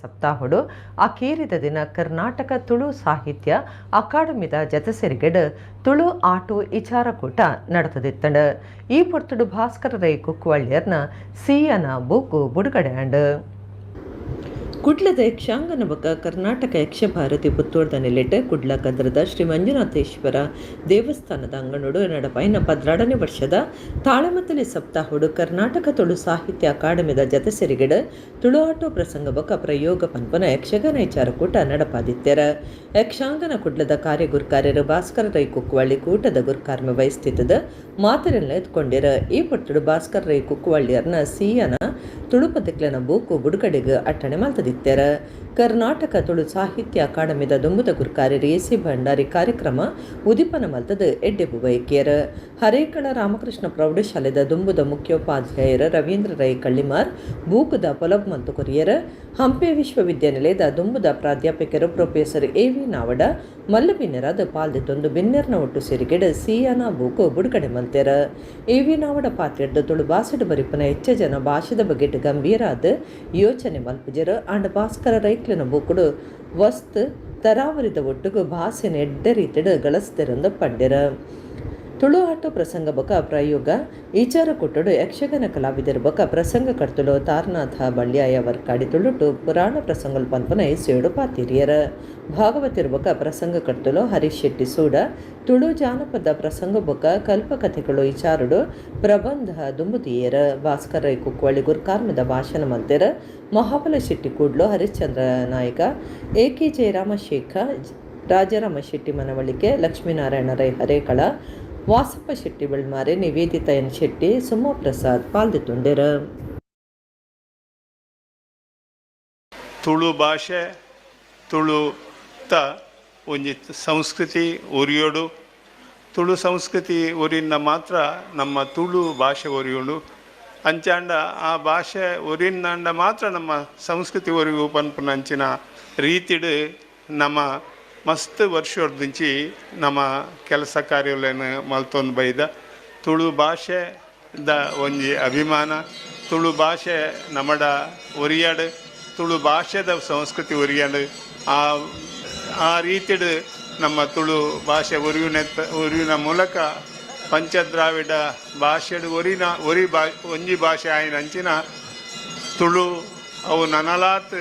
ಸಪ್ತಾಹಡು ಆ ಕೇರಿದ ದಿನ ಕರ್ನಾಟಕ ತುಳು ಸಾಹಿತ್ಯ ಅಕಾಡೆಮಿದ ಜತಸೆರಿಗೆಡ್ ತುಳು ಆಟು ವಿಚಾರಕೂಟ ನಡೆದಿತ್ತಂಡು. ಈ ಪೊರ್ತುಡು ಭಾಸ್ಕರ ರೈ ಕುಕ್ಕುವಳ್ಳಿಯರ್ನ ಸಿಯನ ಬೂಕು ಬಿಡುಗಡೆ ಅಂಡು. ಕುಡ್ಲದ ಯಕ್ಷಾಂಗನ ಬೊಕ ಕರ್ನಾಟಕ ಯಕ್ಷಭಾರತಿ ಪುತ್ತೂರ್ದ ನೆಲೆಟ್ ಕುಡ್ಲ ಕದ್ರದ ಶ್ರೀ ಮಂಜುನಾಥೇಶ್ವರ ದೇವಸ್ಥಾನದ ಅಂಗನೋಡು ನಡಪೈನ 12ನೇ ವರ್ಷದ ತಾಳಮತ್ತಲೆ ಸಪ್ತಾಹುಡು ಕರ್ನಾಟಕ ತುಳು ಸಾಹಿತ್ಯ ಅಕಾಡೆಮಿದ ಜತಸೆರಿಗೆಡ್ ತುಳು ಆಟೋ ಪ್ರಸಂಗ ಬೊಕ ಪ್ರಯೋಗ ಪನ್ಪನ ಯಕ್ಷಗಾನ ವಿಚಾರಕೂಟ ನಡಪಾದಿತ್ಯರ. ಯಕ್ಷಾಂಗನ ಕುಡ್ಲದ ಕಾರ್ಯಗುರ್ಕಾರ್ಯರು ಭಾಸ್ಕರ ರೈ ಕುಕ್ಕುವಳ್ಳಿ ಕೂಟದ ಗುರ್ಕಾರ್ಮೆ ವಹಿಸ್ತಿತ್ತದ ಮಾತರೆಲ್ಲ ಎತ್ಕೊಂಡಿರ. ಈ ಪೊಟ್ಟುಡು ಭಾಸ್ಕರ ರೈ ಕುಕ್ಕುವಳ್ಳಿಯರ್ನ ಸಿಯನ ತುಳು ಪದಕ್ಲನ ಬೂಕು ಬುಡುಗಡೆಗೆ ಅಟ್ಟಣೆ ಮಲ್ತದಿತ್ತರ. ಕರ್ನಾಟಕ ತುಳು ಸಾಹಿತ್ಯ ಅಕಾಡೆಮಿದ ದುಂಬುದ ಗುರ್ಕಾರ್ಯರು ಎಸಿ ಭಂಡಾರಿ ಕಾರ್ಯಕ್ರಮ ಉದಿಪನ ಮಲ್ತದ ಎಡ್ಡೆಬು ಬೈಕಿಯರ. ಹರೇಕಳ ರಾಮಕೃಷ್ಣ ಪ್ರೌಢಶಾಲೆದ ದುಂಬುದ ಮುಖ್ಯೋಪಾಧ್ಯಾಯರ ರವೀಂದ್ರ ರೈ ಕಳ್ಳಿಮಾರ್ ಬೂಕುದ ಪೊಲಬ್ ಮಂತು ಕೊರಿಯರ. ಹಂಪೆ ವಿಶ್ವವಿದ್ಯಾನಿಲಯದ ದುಂಬುದ ಪ್ರಾಧ್ಯಾಪಕರು ಪ್ರೊಫೆಸರ್ ಎ.ವಿ. ನಾವಡ ಮಲ್ಲಬಿನ್ನರಾದ ಪಾಲ್ದಿತ್ತೊಂದು ಬಿನ್ನೆರ್ನ ಒಟ್ಟು ಸೇರಿಗೆಡ ಸಿಯಾನ ಬೂಕು ಬುಡುಗಡೆ ಮಲ್ತೆರ. ಎ.ವಿ. ನಾವಡ ಪಾತ್ರೆಡ್ದು ತುಳು ಭಾಷೆಡ್ ಬರಿಪನ ಹೆಚ್ಚ ಜನ ಭಾಷೆದ ಬಗೆಟ್ ಗಂಭೀರಾದ ಯೋಚನೆ ಮಲ್ಪುಜರ ಅಂಡ್ ಭಾಸ್ಕರ ರೈಕ್ಲಿನ ಬೂಕುಡು ವಸ್ತು ತರಾವರಿದ ಒಟ್ಟುಗು ಭಾಷೆನ ಎಡ್ಡ ರೀತಿಡ್ ಗಳಸ್ತೆರಂದು ಪಂಡ್ಯರ. ತುಳು ಆಟೋ ಪ್ರಸಂಗ ಬೊಕ ಪ್ರಯೋಗ ವಿಚಾರ ಕೊಟ್ಟಡು ಯಕ್ಷಗಾನ ಕಲಾವಿದರು ಬೊಕ ಪ್ರಸಂಗ ಕರ್ತುಲು ತಾರನಾಥ ಬಳ್ಳಿಯಾಯ ವರ್ಕಾಡಿ ತುಳುಟು ಪುರಾಣ ಪ್ರಸಂಗಲ್ ಪನ್ಪನ ಸೇಡು ಪಾತಿರಿಯರ. ಭಾಗವತಿರು ಬೊಕ ಪ್ರಸಂಗ ಕರ್ತುಲು ಹರೀಶ್ ಶೆಟ್ಟಿ ಸೂಡ ತುಳು ಜಾನಪದ ಪ್ರಸಂಗ ಬೊಕ ಕಲ್ಪಕಥೆಗಳು ವಿಚಾರಡು ಪ್ರಬಂಧ ದುಂಬುದಿಯರ. ಭಾಸ್ಕರ ರೈ ಕುಕ್ಕುವಳ್ಳಿ ಗುರ್ಕಾರ್ಮದ ಭಾಷಣ ಮಲ್ತೆರ. ಮಹಾಬಲ ಶೆಟ್ಟಿ ಕೂಡ್ಲು ಹರಿಶ್ಚಂದ್ರ ನಾಯಕ ಎ.ಕೆ. ಜಯರಾಮ ಶೇಖ ರಾಜಾರಾಮ ಶೆಟ್ಟಿ ಮನವಳಿಕೆ ಲಕ್ಷ್ಮೀನಾರಾಯಣ ರೈ ಹರೇಕಳ ವಾಸಪ್ಪ ಶೆಟ್ಟಿ ಬೆಳ್ಮಾರೆ ನಿವೇದಿತಾ ಎನ್ ಶೆಟ್ಟಿ ಸುಮ್ಮ ಪ್ರಸಾದ್ ಪಾಲ್ದಿತ್ತುಂಡೆರ. ತುಳು ಭಾಷೆ ತುಳು ತ ಒಂಜಿ ಸಂಸ್ಕೃತಿ ಒರಿಯೋಡು ತುಳು ಸಂಸ್ಕೃತಿ ಒರಿಯಿಂದ ಮಾತ್ರ ನಮ್ಮ ತುಳು ಭಾಷೆ ಒರಿಯೋಡು ಅಂಚಾಂಡ ಆ ಭಾಷೆ ಒರಿಯಿಂದಾಂಡ ಮಾತ್ರ ನಮ್ಮ ಸಂಸ್ಕೃತಿ ಒರಿವು ಪನ್ಪುನಂಚಿನ ರೀತಿಡ್ ನಮ್ಮ ಮಸ್ತ್ ವರ್ಷೋರ್ದಿಂಚಿ ನಮ್ಮ ಕೆಲಸ ಕಾರ್ಯಗಳನ್ನು ಮಲ್ತೊಂದು ಬೈದ ತುಳು ಭಾಷೆದ ಒಂಜಿ ಅಭಿಮಾನ ತುಳು ಭಾಷೆ ನಮ್ಮಡ ಒರಿಯಾಡು ತುಳು ಭಾಷೆದ ಸಂಸ್ಕೃತಿ ಒರಿಯಾಡು ಆ ರೀತಿಡ್ ನಮ್ಮ ತುಳು ಭಾಷೆ ಒರಿವಿನ ಮೂಲಕ ಪಂಚದ್ರಾವಿಡ ಭಾಷೆಡು ಒಂಜಿ ಭಾಷೆ ಆಯ್ನ ಅಂಚಿನ ತುಳು ಅವು ನನಲಾತ್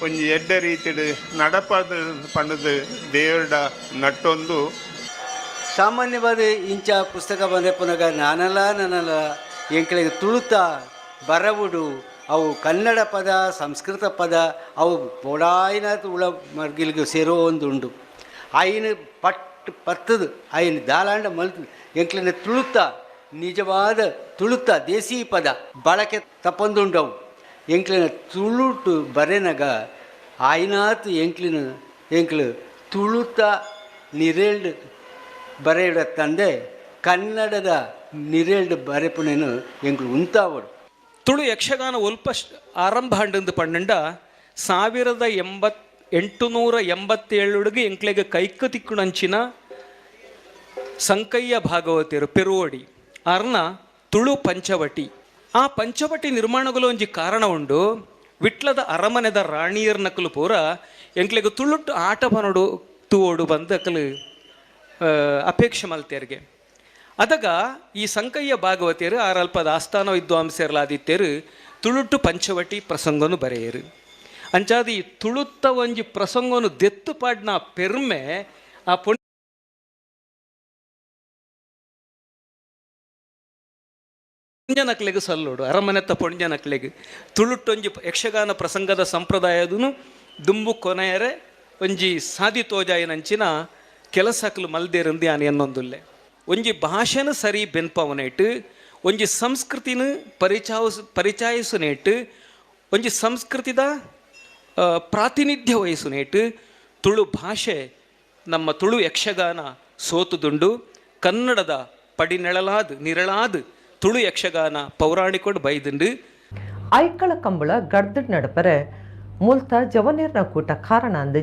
ಒಂಜಿ ಎಡ್ಡ ರೀತಿಡ್ ನಡಪದ ಪಂಡದು ದೇವರ ನಟ್ಟೊಂದು ಸಾಮಾನ್ಯವಾದ ಇಂಚ ಪುಸ್ತಕ ಬಂದೆಪ್ಪನಾಗ ನನಲ ಎಂಕ್ಳಿಗೆ ತುಳುತ ಬರವುಡು ಅವು ಕನ್ನಡ ಪದ ಸಂಸ್ಕೃತ ಪದ ಅವು ಪೊಡಾಯಿನ ಉಳ ಮರ್ಗಿಲ್ಗೆ ಸೇರೋ ಒಂದು ಉಂಡು ಆಯ್ನ ಪತ್ತದು ಆಯ್ನ ದಾಲಾಂಡ ಮಲ್ತು ಎಂಕ್ಲಿನ ತುಳುತ ನಿಜವಾದ ತುಳುತ ದೇಸಿ ಪದ ಬಳಕೆ ತಪ್ಪೊಂದುಂಡವು ಎಂಕ್ಲಿನ ತುಳುಟು ಬರೆನಗ ಆಯ್ನಾತು ಎಂಕ್ಲು ತುಳುತ ನಿರೇಳ್ಡು ಬರೆಯಡ ತಂದೆ ಕನ್ನಡದ ನಿರೇಳ್ಡು ಬರೆಪುನೇನು ಎಂಕ್ಲು ಉಂತಾವಡು. ತುಳು ಯಕ್ಷಗಾನ ಒಲ್ಪ ಆರಂಭ ಹಂಡಂದು ಪಂಡ 1887 ಎಂಕ್ಲೆಗೆ ಕೈಕ ತಿಕ್ಕುಣಂಚಿನ ಸಂಕಯ್ಯ ಭಾಗವತಿಯರು ಪೆರುವೋಡಿ ಅರ್ನ ತುಳು ಪಂಚವಟಿ. ಆ ಪಂಚವಟಿ ನಿರ್ಮಾಣಗಳು ಒಂಜಿ ಕಾರಣ ಉಂಡು. ವಿಟ್ಲದ ಅರಮನೆದ ರಾಣಿಯರ್ ನಕಲು ಪೂರ ಎಂಕ್ಲೆಗೆ ತುಳುಟ್ಟು ಆಟ ಪನೋಡು ತೂವೋಡು ಬಂದಕಲು ಅಪೇಕ್ಷೆ ಮಲ್ತೆಯರಿಗೆ. ಅದಾಗ ಈ ಸಂಕಯ್ಯ ಭಾಗವತಿಯರು ಆರಲ್ಪದ ಆಸ್ಥಾನ ವಿದ್ವಾಂಸರ್ಲಾದಿತ್ಯರು ತುಳುಟ್ಟು ಪಂಚವಟಿ ಪ್ರಸಂಗನು ಬರೆಯರು. ಅಂಚಾದ ಈ ತುಳುತ್ತ ಒಂಜಿ ಪ್ರಸಂಗನು ದೆತ್ತು ಪಾಡ್ನ ಪೆರ್ಮೆ ಆ ಪುಣ್ಯನಕ್ಲೆಗೆ ಸಲ್ಲೋಡು ಅರಮನೆತ್ತ ಪುಣ್ಯನಕ್ಲೆಗೆ ತುಳುಟ್ಟೊಂಜಿ ಯಕ್ಷಗಾನ ಪ್ರಸಂಗದ ಸಂಪ್ರದಾಯದನು ದುಂಬು ಕೊನೆಯರೆ ಒಂಜಿ ಸಾದಿ ತೋಜಾಯಿನಂಚಿನ ಕೆಲಸಕ್ಲು ಮಲ್ದೇರಂದಿ ಆನೆ ಅನ್ನೊಂದುಲ್ಲೆ. ಒಂಜಿ ಭಾಷೆನ ಸರಿ ಬೆನ್ಪವನೇಟು ಒಂಜಿ ಸಂಸ್ಕೃತಿನ ಪರಿಚಯಿಸುನೇಟು ಒಂಜಿ ಸಂಸ್ಕೃತಿದ ಪ್ರಾತಿನಿಧ್ಯ ವಹಿಸುನೇಟು ತುಳು ಭಾಷೆ ನಮ್ಮ ತುಳು ಯಕ್ಷಗಾನ ಸೋತುದುಂಡು. ಕನ್ನಡದ ನಿರಳಾದ ತುಳು ಯಕ್ಷಗಾನ ಪೌರಾಣಿಕೋಡು ಬೈದುಂಡು. ಐಕ್ಕಳ ಕಂಬಳ ಗಡ್ದು ನಡಪರೆ ಮುಲ್ತ ಜವನೀರ್ನ ಕೂಟ ಕಾರಣ ಅಂದ